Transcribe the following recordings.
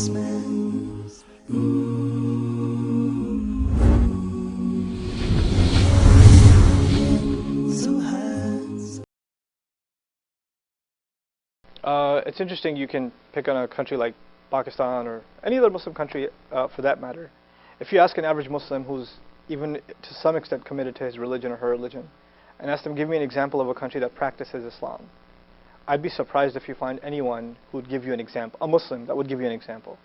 man. So high. It's interesting you can pick on a country like Pakistan or any other Muslim country for that matter. If you ask an average Muslim who's even to some extent committed to his religion or her religion and ask them, give me an example of a country that practices Islam, I'd be surprised if you find anyone who would give you an example, a Muslim that would give you an example.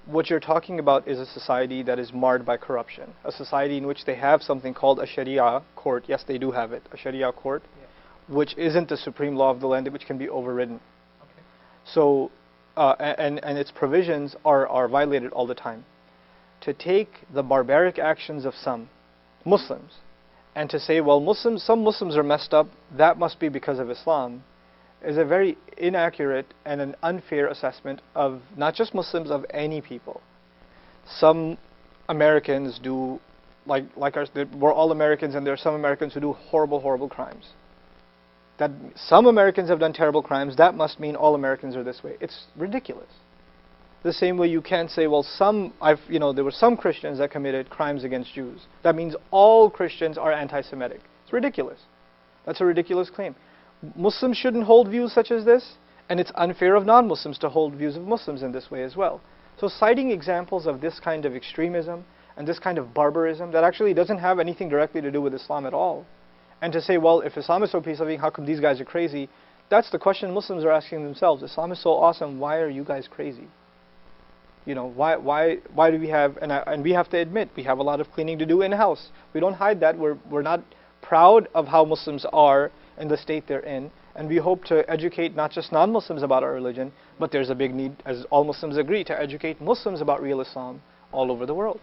What you're talking about is a society that is marred by corruption, a society in which they have something called a Sharia court. Yes, they do have it, a Sharia court, which isn't the supreme law of the land, which can be overridden. So, and its provisions are violated all the time. To take the barbaric actions of some Muslims and to say, well, some Muslims are messed up, that must be because of Islam, is a very inaccurate and an unfair assessment of not just Muslims, of any people. Some Americans do, like us, we're all Americans, and there are some Americans who do horrible, horrible crimes. That some Americans have done terrible crimes, that must mean all Americans are this way. It's ridiculous. The same way you can't say, well, there were some Christians that committed crimes against Jews. That means all Christians are anti-Semitic. It's ridiculous. That's a ridiculous claim. Muslims shouldn't hold views such as this, and it's unfair of non-Muslims to hold views of Muslims in this way as well. So citing examples of this kind of extremism and this kind of barbarism that actually doesn't have anything directly to do with Islam at all, and to say, well, if Islam is so peace-loving, how come these guys are crazy? That's the question Muslims are asking themselves. Islam is so awesome, why are you guys crazy? You know, why do we have, and we have to admit, we have a lot of cleaning to do in-house. We don't hide that. We're not proud of how Muslims are in the state they're in, and we hope to educate not just non-Muslims about our religion, but there's a big need, as all Muslims agree, to educate Muslims about real Islam all over the world.